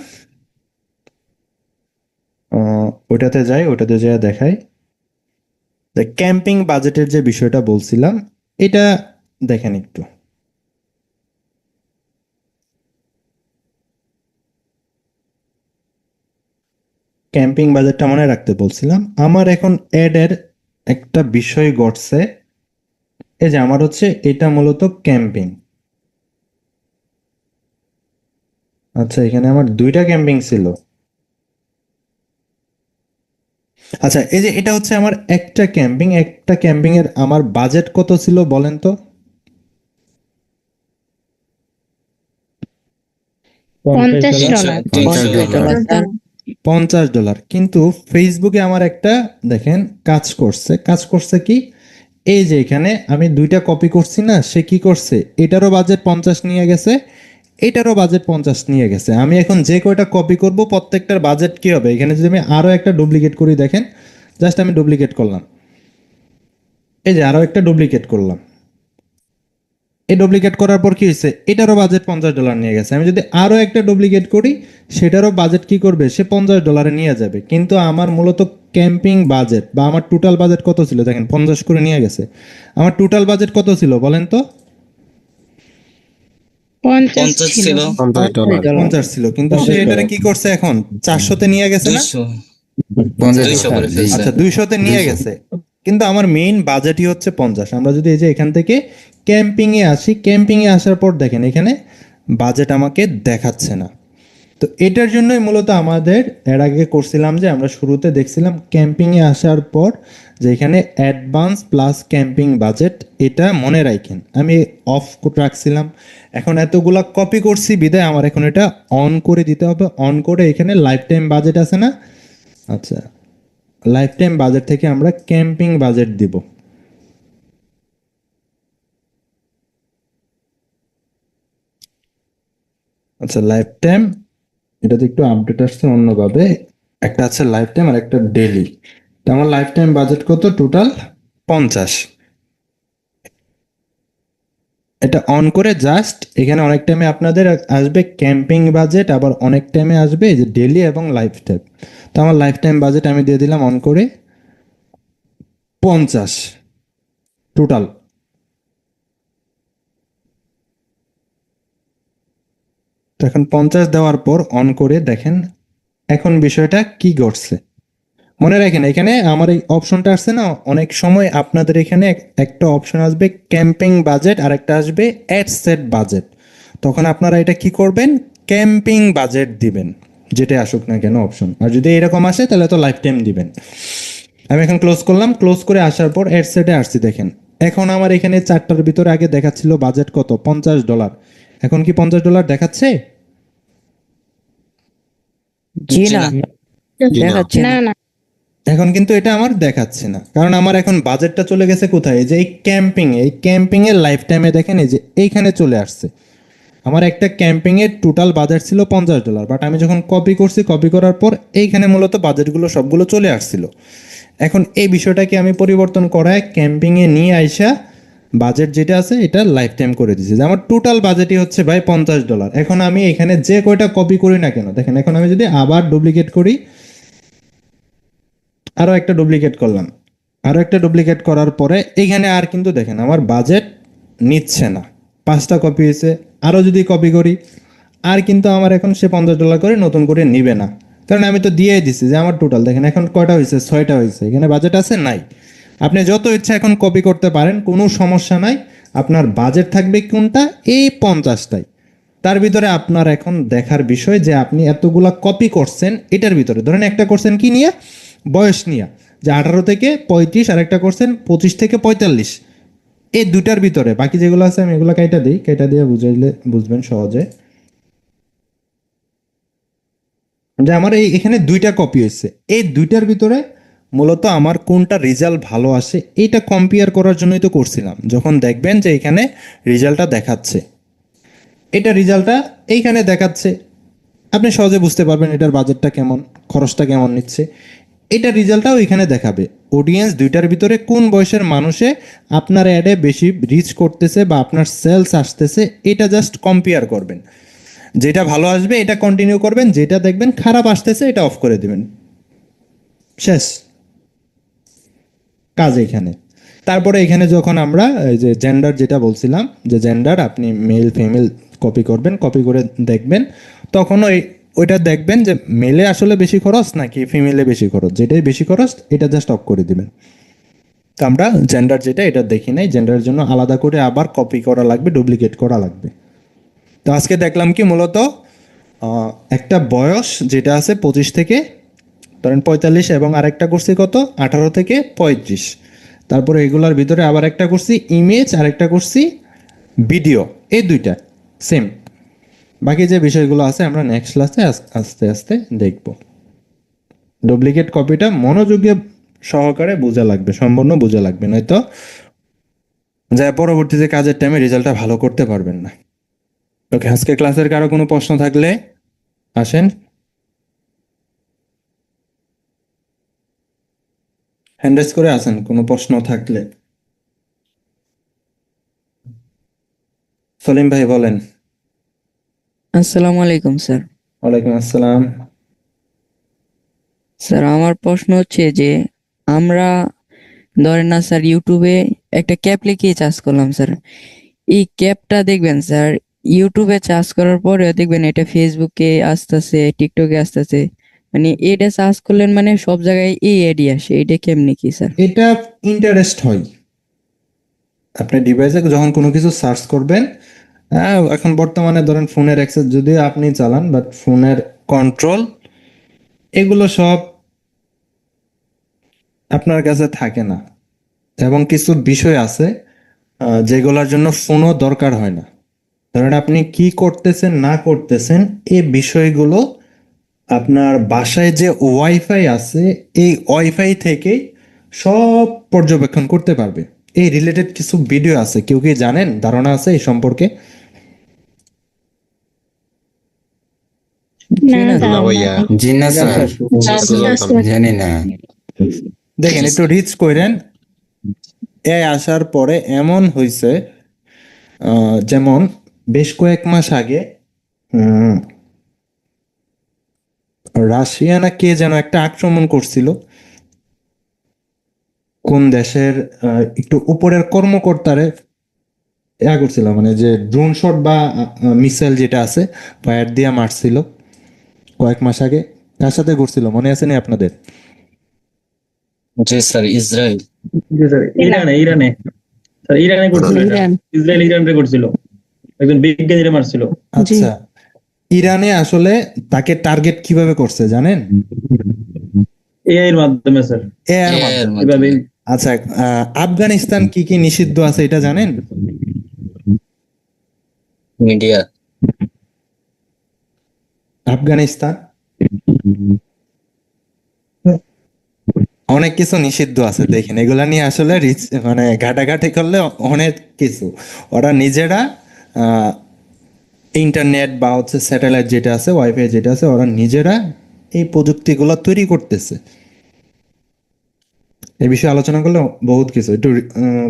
ওইটাতে যাই, ওইটাতে যাই দেখাই। ক্যাম্পিং বাজেটের যে বিষয়টা বলছিলাম, এটা দেখেন একটু। ক্যাম্পিং বাজেটটা মনে রাখতে বলছিলাম। আমার এখন অ্যাডের একটা বিষয় ঘটছে, এই যে আমার হচ্ছে এটা মূলত ক্যাম্পিং। আচ্ছা, এখানে আমার দুইটা ক্যাম্পিং ছিল। আচ্ছা, এই যে এটা হচ্ছে আমার একটা ক্যাম্পিং, একটা ক্যাম্পিং এর আমার বাজেট কত ছিল বলেন তো? 50 $50। $50। কিন্তু ফেসবুকে আমার একটা দেখেন কাজ করছে, কাজ করছে কি, এই যে এখানে আমি দুইটা কপি করছি না, সে কি করছে, এটারও বাজেট 50 নিয়ে গেছে, এটারও বাজেট 50 নিয়ে গেছে। আমি এখন যে কয়টা কপি করব প্রত্যেকটার বাজেট কি হবে, এখানে যদি আমি আরো একটা ডুপ্লিকেট করি, দেখেন জাস্ট আমি ডুপ্লিকেট করলাম, এই যে আরো একটা ডুপ্লিকেট করলাম, এই ডুপ্লিকেট করার পর কি হয়েছে, এটারও বাজেট $50 নিয়ে গেছে। আমি যদি আরো একটা ডুপ্লিকেট করি, সেটারও বাজেট কি করবে, সে $50 নিয়ে যাবে। কিন্তু আমার মূলত ক্যাম্পিং বাজেট বা আমার টোটাল বাজেট কত ছিল, দেখেন 50 করে নিয়ে গেছে। আমার টোটাল বাজেট কত ছিল বলেন তো? 50 50 ছিল। ছিল, $50 50 ছিল, কিন্তু সে এটারে কি করছে এখন 400-তে নিয়ে গেছে না? 200 করে ফেলছে। আচ্ছা, 200-তে নিয়ে গেছে, কিন্তু আমার মেইন বাজেটই হচ্ছে 50। আমরা যদি এই যে এখান থেকে ক্যাম্পিং এ আসি, ক্যাম্পিং এ আসার পর দেখেন এখানে বাজেট আমাকে দেখাচ্ছে না। তো এটার জন্যই মূলত আমাদের এর আগে করছিলাম যে আমরা শুরুতে দেখছিলাম ক্যাম্পিং এ আসার পর যে এখানে অ্যাডভান্স প্লাস ক্যাম্পিং বাজেট, এটা মনে রাখেন, আমি অফ রাখছিলাম। এখন এতগুলা কপি করছি বিদায় আমার এখন এটা অন করে দিতে হবে। অন করে এখানে লাইফ টাইম বাজেট আছে না, আচ্ছা লাইফ টাইম বাজেট থেকে আমরা ক্যাম্পিং বাজেট দিব। আচ্ছা, লাইফ টাইম, এটাতে একটু আপডেট আসছে অন্যভাবে, একটা আছে লাইফ টাইম আর একটা ডেলি। তো আমার লাইফ টাইম বাজেট কত, টোটাল 50। এটা অন করে জাস্ট এখানে অনেক টাইমে আপনাদের আসবে ক্যাম্পিং বাজেট, আবার অনেক টাইমে আসবে এই যে ডেলি এবং লাইফ টাইম। তো আমার লাইফ টাইম বাজেট আমি দিয়ে দিলাম অন করে 50 টোটাল। তো এখন 50 দেওয়ার পর অন করে দেখেন এখন বিষয়টা কি ঘটছে। মনে রাখেন এখানে আমার এই অপশনটা আসছে না, অনেক সময় আপনাদের এখানে একটা অপশন আসবে ক্যাম্পিং বাজেট আর একটা আসবে অ্যাড সেট বাজেট। তখন আপনারা এটা কি করবেন, ক্যাম্পিং বাজেট দিবেন যেটা আসুক না কেন অপশন। আর যদি এরকম আসে তাহলে তো লাইফ টাইম দিবেন। আমি এখন ক্লোজ করলাম, ক্লোজ করে আসার পর অ্যাড সেটে আসছি দেখেন এখন আমার এখানে 4টার ভিতরে আগে দেখাচ্ছিল বাজেট কত $50, এখন কি $50 দেখাচ্ছে? জি না, দেখাচ্ছে না না। না এখন কিন্তু এটা আমার দেখাচ্ছে না, কারণ আমার এখন বাজেটটা চলে গেছে কোথায়, এই যে এই ক্যাম্পিং এর লাইফ টাইমে দেখেন এই যে এইখানে চলে আসছে। আমার একটা ক্যাম্পিং এর টোটাল বাজেট ছিল $50, বাট আমি যখন কপি করছি, কপি করার পর এইখানে মূলত বাজেটগুলো সবগুলো চলে আসছিল। এখন এই বিষয়টাকে আমি পরিবর্তন করায় ক্যাম্পিং এ নিয়ে আইসা বাজেট যেটা আছে এটা লাইফ টাইম করে দিছি, যে আমার টোটাল বাজেটই হচ্ছে ভাই $50। এখন আমি এখানে যে কয়টা কপি করি না কেন দেখেন, এখন আমি যদি আবার ডুপ্লিকেট করি, আরও একটা ডুপ্লিকেট করলাম, আরও একটা ডুপ্লিকেট করার পরে এইখানে আর কিন্তু দেখেন আমার বাজেট নিচ্ছে না, 5টা কপি হয়েছে। আরও যদি কপি করি আর কিন্তু আমার এখন সে $50 করে নতুন করে নিবে না, কারণ আমি তো দিয়ে দিছি যে আমার টোটাল দেখেন এখন কয়টা হয়েছে, 6টা হয়েছে, এখানে বাজেট আছে নাই। আপনি যত ইচ্ছা এখন কপি করতে পারেন, কোনো সমস্যা নাই। আপনার বাজেট থাকবে কোনটা, এই 50টাই। তার ভিতরে আপনার এখন দেখার বিষয় যে আপনি এতগুলা কপি করছেন, এটার ভিতরে ধরেন একটা করছেন কি নিয়ে, বয়স নিয়ে, যে 18 থেকে 35, আর একটা করছেন 25 থেকে 45, এই দুটার ভিতরে বাকি যেগুলো আছে আমি এগুলো কাইটা দিই, কাইটা দিয়ে বুঝাইলে বুঝবেন সহজে। যে আমার এখানে 2টা কপি হয়েছে, এই 2টার ভিতরে মূলত আমার কোনটা রেজাল্ট ভালো আসে এটা কম্পেয়ার করার জন্যই তো করছিলাম। যখন দেখবেন যে এখানে রেজাল্টটা দেখাচ্ছে, এটা রেজাল্টটা এইখানে দেখাচ্ছে, আপনি সহজে বুঝতে পারবেন এটার বাজেটটা কেমন, খরচটা কেমন নিচ্ছে। এটা রেজাল্টটাও এখানে দেখাবে। অডিয়েন্স 2টার ভিতরে কোন বয়সের মানুষে আপনার অ্যাডে বেশি রিচ করতেছে বা আপনার সেলস আসতেছে, এটা জাস্ট কম্পেয়ার করবেন। যেটা ভালো আসবে এটা কন্টিনিউ করবেন, যেটা দেখবেন খারাপ আসতেছে এটা অফ করে দিবেন, শেষ কাজ এখানে। তারপরে এখানে যখন আমরা এই যে জেন্ডার যেটা বলছিলাম, যে জেন্ডার আপনি মেল ফিমেল কপি করবেন, কপি করে দেখবেন, তখন ওইটা দেখবেন যে মেলে আসলে বেশি খরচ নাকি ফিমেলে বেশি খরচ, যেটাই বেশি খরচ এটা জাস্ট অফ করে দিবেন। তো আমরা জেন্ডার যেটা এটা দেখি নাই, জেন্ডারের জন্য আলাদা করে আবার কপি করা লাগবে, ডুপ্লিকেট করা লাগবে। তো আজকে দেখলাম কি মূলত একটা বয়স যেটা আছে 25 থেকে ধরেন 45, এবং আরেকটা করছি কত 18 থেকে 35। তারপরে এগুলার ভিতরে আবার একটা করছি ইমেজ, আরেকটা করছি ভিডিও, এই 2টা সেম। বাকি যে বিষয়গুলো আছে আমরা নেক্সট ক্লাসে আস্তে আস্তে দেখব। ডুপ্লিকেট কপিটা মনোযোগে সহকারে বোঝা লাগবে, সম্পূর্ণ বোঝা লাগবে, নয়তো যা পরবর্তীতে কাজের টাইমে রেজাল্টটা ভালো করতে পারবেন না। ওকে, আজকে ক্লাসের কারো কোনো প্রশ্ন থাকলে আসেন, হ্যান্ড রেজ করে আসেন কোনো প্রশ্ন থাকলে। সলিম ভাই বলেন। আসসালামু আলাইকুম স্যার। ওয়ালাইকুম আসসালাম। স্যার আমার প্রশ্ন হচ্ছে যে আমরা ধরেন না স্যার ইউটিউবে একটা ক্যাপ লিখে চার্জ করলাম স্যার, এই ক্যাপটা দেখবেন স্যার ইউটিউবে চার্জ করার পরে দেখবেন এটা ফেসবুকে আসতেছে, টিকটকে আসতেছে, মানে এটা চার্জ করলেন মানে সব জায়গায় এই এডই আসে, এটা কেমনে কি স্যার? এটা ইন্টারেস্ট হয়, আপনি ডিভাইসে যখন কোনো কিছু সার্চ করবেন, এখন বর্তমানে ধরেন ফোনের অ্যাক্সেস যদি আপনি চালান, বাট ফোনের কন্ট্রোল এগুলো সব আপনার কাছে থাকে না, এবং কিছু বিষয় আছে যেগুলোর জন্য ফোনও দরকার হয় না। ধরেন আপনি কি করতেছেন না করতেছেন এই বিষয়গুলো আপনার বাসায় যে ওয়াইফাই আছে এই ওয়াইফাই থেকে সব পর্যবেক্ষণ করতে পারবে। এই রিলেটেড কিছু ভিডিও আছে, কেউ কি জানেন, ধারণা আছে এই সম্পর্কে? না না, দাও ভাইয়া জি না স্যার, জানি না। দেখেন একটু রিচ করেন, এ আসার পরে এমন হয়েছে যেমন বেশ কয়েক মাস আগে উম, রাশিয়া না কে যেন একটা আক্রমণ করছিল কোন দেশের একটু উপরের কর্মকর্তারে করছিল, মানে যে ড্রোন শট বা মিসাইল যেটা আছে ফায়ার দিয়ে মারছিল কয়েক মাস আগে। তার সাথে ঘুরছিল, মনে আছে নি আপনাদের? জি স্যার, ইসরায়েল। জি স্যার, ইরানে ইরানে স্যার ইরানে করছিল এটা। ইরান। ইসরায়েল ইরানে করছিল, একজন বিজ্ঞানীরা মারছিল। আচ্ছা, ইরানে আসলে তাকে টার্গেট কিভাবে করছে জানেন? এআই এর মাধ্যমে স্যার। এর এর মাধ্যমে। এভাবে আচ্ছা, আফগানিস্তান কি কি নিষিদ্ধ আছে এটা জানেন? মিডিয়া। আফগানিস্তান অনেক কিছু নিষিদ্ধ আছে, দেখেন এগুলা নিয়ে আসলে মানে ঘাটাঘাটি করলে অনেক কিছু। ওরা নিজেরা ইন্টারনেট বা হচ্ছে স্যাটেলাইট যেটা আছে, ওয়াইফাই যেটা আছে, ওরা নিজেরা এই প্রযুক্তিগুলো তৈরি করতেছে। এই বিষয়ে আলোচনা করলে বহুত কিছু, একটু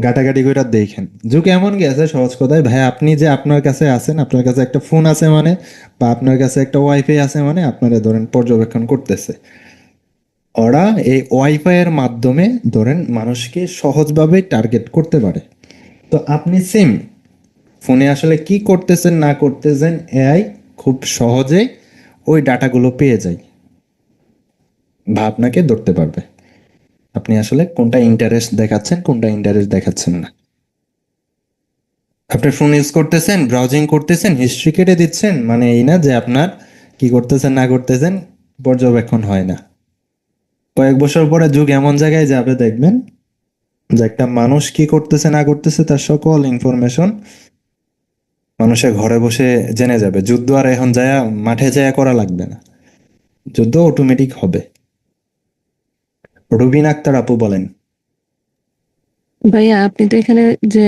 ঘাটাঘাটি করে দেখেন। যুগ এমন গেছে, সহজ কথায় ভাই, আপনি যে আপনার কাছে আছেন, আপনার কাছে একটা ফোন আছে মানে, বা আপনার কাছে একটা ওয়াইফাই আছে মানে, আপনারা ধরেন পর্যবেক্ষণ করতেছে। ওরা এই ওয়াইফাই এর মাধ্যমে ধরেন মানুষকে সহজভাবে টার্গেট করতে পারে। তো আপনি সেম ফোনে আসলে কি করতেছেন না করতেছেন, এআই খুব সহজে ওই ডাটাগুলো পেয়ে যায় বা আপনাকে ধরতে পারবে আপনি আসলে কোনটা ইন্টারেস্ট দেখাচ্ছেন, কোনটা ইন্টারেস্ট দেখাচ্ছেন না। আপনি ফোন ইউজ করতেছেন, ব্রাউজিং করতেছেন, হিস্ট্রি কেটে দিচ্ছেন, মানে এই না যে আপনার কি করতেছেন না করতেছেন পর্যবেক্ষণ হয় না। কয়েক বছর পরে যুগ এমন জায়গায় যাবে দেখবেন যে একটা মানুষ কি করতেছে না করতেছে তার সকল ইনফরমেশন মানুষের ঘরে বসে জেনে যাবে। যুদ্ধ আর এখন যায় মাঠে যায় করা লাগবে না, যুদ্ধ অটোমেটিক হবে। রুবিন আক্তার আপু বলেন। ভাইয়া আপনি তো এখানে যে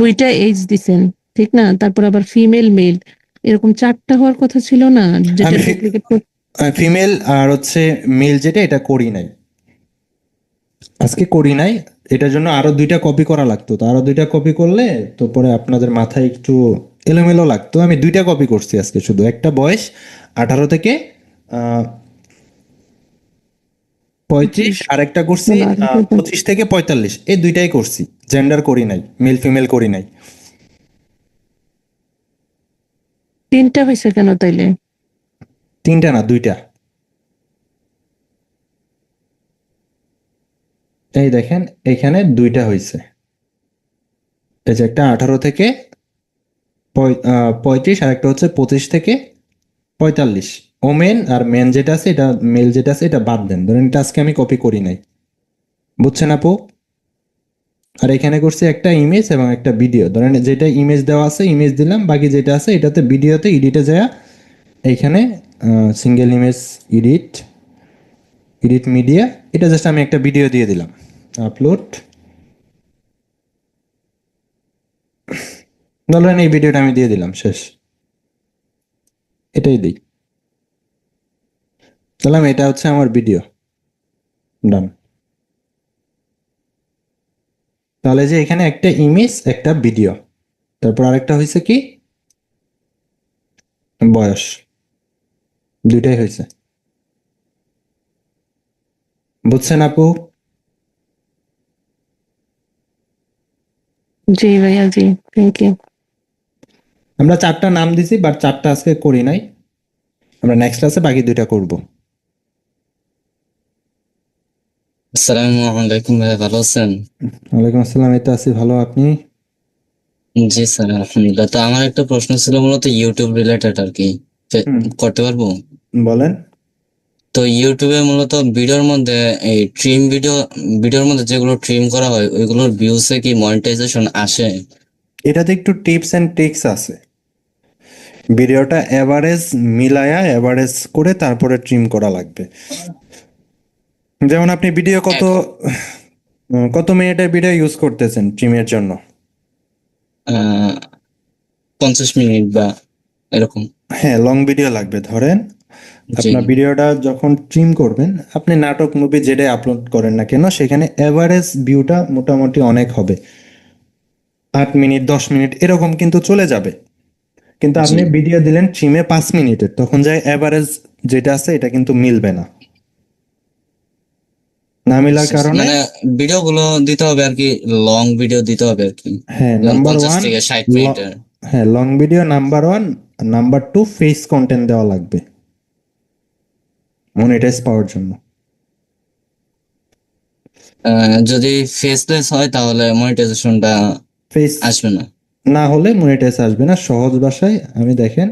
দুইটা এজ দিছেন, ঠিক না? তারপর আবার ফিমেল মেল এরকম 4টা হওয়ার কথা ছিল না, যেটা আমি ডুপ্লিকেট। ফিমেল আর হচ্ছে মেল যেটা, এটা করি নাই, আজকে করি নাই। এটার জন্য আরো 2টা কপি করা লাগতো, তো আরো 2টা কপি করলে তো পরে আপনাদের মাথায় একটু এলোমেলো লাগতো। আমি 2টা কপি করছি আজকে, শুধু একটা বয়স 18 থেকে 35, আর একটা করছি 25 থেকে 45, এই 2টাই করছি, জেন্ডার করি নাই, মেল ফিমেল করি নাই। 3টা হয়েছে কেন তাইলে? 3টা না, 2টা। এই দেখেন এখানে 2টা হয়েছে, এই যে একটা 18 থেকে 35, আর একটা হচ্ছে 25 থেকে 45। ওমেন আর মেন যেটা আছে, এটা মেল যেটা আছে এটা বাদ দেন, ধরেন এটা আজকে আমি কপি করি নাই, বুঝছেন আপু? আর এখানে করছি একটা ইমেজ এবং একটা ভিডিও, ধরেন যেটা ইমেজ দেওয়া আছে ইমেজ দিলাম, বাকি যেটা আছে এটাতে ভিডিওতে এডিটে যায় এইখানে single image edit, edit media, এটা জাস্ট আমি একটা ভিডিও দিয়ে দিলাম, আপলোড। ধরেন এই ভিডিওটা আমি দিয়ে দিলাম, শেষ। এটাই দিই, দিলাম, এটা হচ্ছে আমার ভিডিও, ডান। তাহলে যে এখানে একটা ইমেজ একটা ভিডিও, তারপর আরেকটা হয়েছে কি বয়স, 2টাই হয়েছে, বুঝছেন আপু? জি ভাইয়া, জি, থ্যাংক ইউ। আমরা 4টা নাম দিছি, বাট 4টা আজকে করি নাই, আমরা নেক্সট ক্লাসে বাকি 2টা করব। আসসালামু আলাইকুম ভাই, ভালো আছেন? ওয়ালাইকুম আসসালাম, এই তো আছি ভালো, আপনি? জি স্যার, আলহামদুলিল্লাহ। তো আমার একটা প্রশ্ন ছিল মূলত ইউটিউব রিলেটেড আর কি, করতে পারবো? বলেন। তো ইউটিউবে মূলত ভিডিওর মধ্যে এই ভিডিওর মধ্যে যেগুলো ট্রিম করা হয় ওইগুলোর ভিউসে কি মনিটাইজেশন আসে? এটাতে একটু টিপস এন্ড ট্রিক্স আছে, ভিডিওটা এভারেজ মিলায়া এভারেজ করে তারপরে ট্রিম করা লাগবে। যেমন আপনি ভিডিও কত মিনিটের ভিডিও ইউজ করতেছেন ট্রিমের জন্য? 50 মিনিট বা এরকম। হ্যাঁ, লং ভিডিও লাগবে। ধরেন জি। আপনার ভিডিওটা যখন ট্রিম করবেন, আপনি নাটক মুভি যেটাই আপলোড করেন না কেন, সেখানে এভারেজ ভিউটা মোটামুটি অনেক হবে। 8 মিনিট 10 মিনিট এরকম কিন্তু চলে যাবে, কিন্তু আপনি জি। ভিডিও দিলেন ট্রিমে 5 মিনিটের, তখন যায় এভারেজ যেটা আছে এটা কিন্তু মিলবে না। না মিলার কারণে মানে ভিডিও গুলো দিতে হবে আর কি, লং ভিডিও দিতে হবে আর কি, হ্যাঁ যেমন নাম্বার 50 ওয়ান, থেকে 60 মিনিটের। হ্যাঁ long video number one, number to face content দেওয়া লাগবে মনিটাইজ পাওয়ার জন্য। যদি ফেসলেস হয় তাহলে মনিটাইজেশনটা ফেস আসবে না। না হলে মনিটাইজ আসবে না। সহজ ভাষায় আমি দেখেন,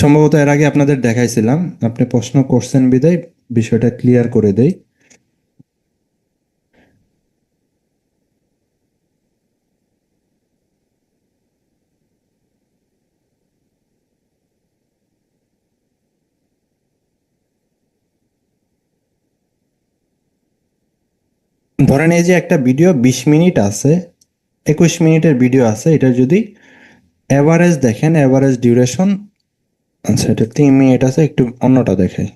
সম্ভবত এর আগে আপনাদের দেখাইছিলাম, আপনি প্রশ্ন করছেন বিদায় বিষয়টা ক্লিয়ার করে দেই। ধরেন এই যে একটা ভিডিও 20 মিনিট আছে, 21 মিনিটের ভিডিও আছে, এটা যদি এভারেজ দেখেন, এভারেজ ডিউরেশন, আচ্ছা এটা 3 মিনিট আছে, একটু অন্যটা দেখাই।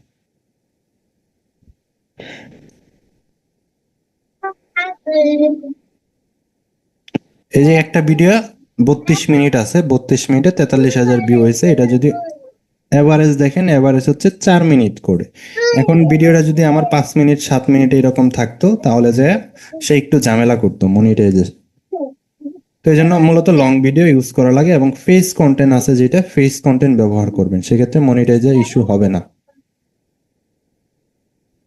এই যে একটা ভিডিও 32 মিনিট আছে, 32 মিনিটে 43,000 ভিউ হয়েছে, এটা যদি এভারেজ দেখেন, এভারেজ হচ্ছে 4 মিনিট করে। এখন ভিডিওটা যদি আমার 5 মিনিট 7 মিনিট এরকম থাকতো, তাহলে যে সে একটু ঝামেলা করতো মনিটাইজেশন। তো এই জন্য মূলত লং ভিডিও ইউজ করা লাগে, এবং ফেস কন্টেন্ট আছে যেটা ফেস কন্টেন্ট ব্যবহার করবেন, সেক্ষেত্রে মনিটাইজার ইস্যু হবে না।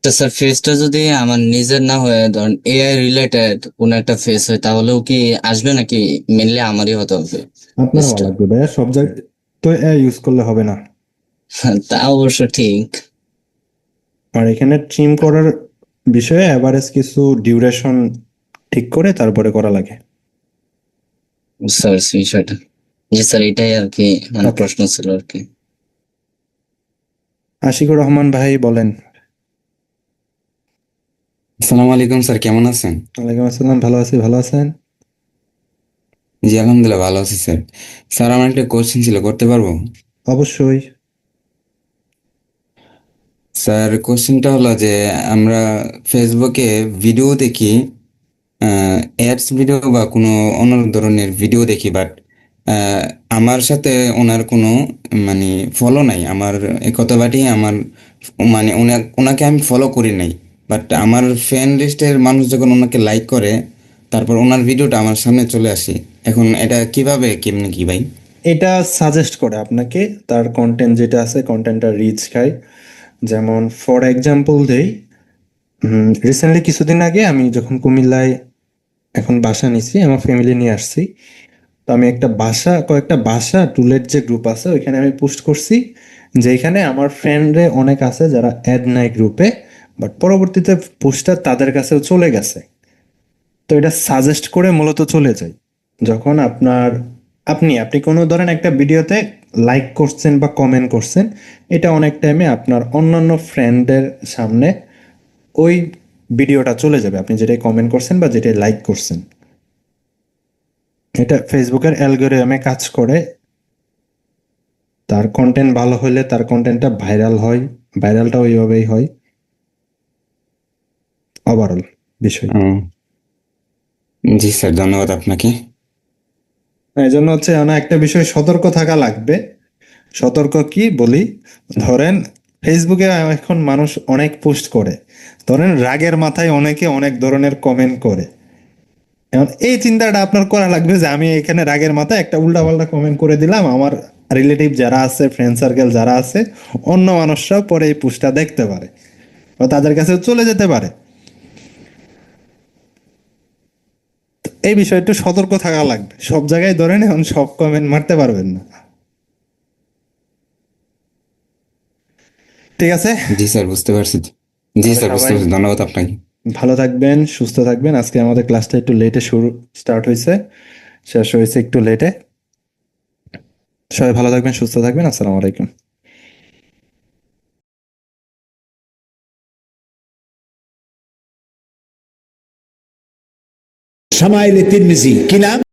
তো স্যার ফেসটা যদি আমার নিজের না হয়ে ধরেন এআই রিলেটেড কোন একটা ফেস হয় তাহলেও কি আসবে, নাকি মেনলি আমারই হতে হবে আপনার হওয়া ফেসটা? লাগবে ভাইয়া, সব জায়গায় তো ইউজ করলে হবে না। তা অবশ্য ঠিক। আর এখানে ট্রিম করার বিষয়ে এভারেজ কিছু ডিউরেশন ঠিক করে তারপরে করা লাগে। বুঝতে পারছি বিষয়টা। জি স্যার, এটাই আর কি মানে ওকে, প্রশ্ন ছিল আর কি। আশিকুর রহমান ভাই বলেন। আসসালামু আলাইকুম স্যার, কেমন আছেন? ওয়ালাইকুম আসসালাম, ভালো আছি, ভালো আছেন? জি আলহামদুলিল্লাহ ভালো আছি স্যার। স্যার আমার একটা কোশ্চেন ছিল, করতে পারবো? অবশ্যই। স্যার কোশ্চেনটা হলো যে আমরা ফেসবুকে ভিডিও দেখি, অ্যাডস ভিডিও বা কোনো অন্য ধরনের ভিডিও দেখি, বাট আমার সাথে ওনার কোনো মানে ফলো নাই। আমার এই কথাবাটি আমার মানে ওনাকে আমি ফলো করি নাই, বাট আমার ফ্রেন্ড লিস্টের মানুষ যখন ওনাকে লাইক করে তারপর ওনার ভিডিওটা আমার সামনে চলে আসে। এখন এটা কিভাবে কেমনে কি ভাই? এটা সাজেস্ট করে আপনাকে, তার কন্টেন্ট যেটা আছে কন্টেন্টটা রিচ খায়। যেমন ফর এক্সাম্পল দেই, রিসেন্টলি কিছুদিন আগে আমি যখন কুমিল্লায় এখন বাসা নিছি, আমার ফ্যামিলি নিয়ে আসছি, তো আমি একটা কয়েকটা বাসা টুলেট যে গ্রুপ আছে ওইখানে আমি পোস্ট করছি, যে এখানে আমার ফ্রেন্ডে অনেক আছে যারা অ্যাড নাই গ্রুপে, বাট পরবর্তীতে পোস্টটা তাদের কাছেও চলে গেছে। তো এটা সাজেস্ট করে মূলত চলে যায়। যখন আপনি কোনো ধরেন একটা ভিডিওতে লাইক করছেন বা কমেন্ট করছেন, এটা অনেক টাইমে আপনার অন্যান্য ফ্রেন্ডের সামনে ওই ভিডিওটা চলে যাবে, আপনি যেটাই কমেন্ট করছেন বা যেটাই লাইক করছেন। এটা ফেসবুকের অ্যালগরিদমে কাজ করে। তার কন্টেন্ট ভালো হলে তার কন্টেন্টটা ভাইরাল হয়, ভাইরালটা ওইভাবেই হয়, ওভারঅল বিষয়। ও, জি স্যার, ধন্যবাদ আপনাকে। এই জন্য হচ্ছে একটা বিষয় সতর্ক থাকা লাগবে। সতর্ক কি বলি, ধরেন ফেসবুকে এখন মানুষ অনেক পোস্ট করে, ধরেন রাগের মাথায় অনেকে অনেক ধরনের কমেন্ট করে। এখন এই চিন্তাটা আপনার করা লাগবে যে আমি এখানে রাগের মাথায় একটা উল্টাপাল্টা কমেন্ট করে দিলাম, আমার রিলেটিভ যারা আছে, ফ্রেন্ড সার্কেল যারা আছে, অন্য মানুষরাও পরে এই পোস্টটা দেখতে পারে বা তাদের কাছে চলে যেতে পারে। এই বিষয়ে একটু সতর্ক থাকা লাগবে। সব জায়গায় ধরেন এখন সব কমেন্ট মারতে পারবেন না। ঠিক আছে, জি স্যার বুঝতে পারছি। জি তাহলে স্যার বুঝতে সবাই পারছি, ধন্যবাদ আপনাকে। ভালো থাকবেন, সুস্থ থাকবেন। আজকে আমাদের ক্লাসটা একটু লেটে স্টার্ট হয়েছে, শেষ হয়েছে একটু লেটে। সবাই ভালো থাকবেন, সুস্থ থাকবেন। আসসালামু আলাইকুম। شمائل الترمذي كنا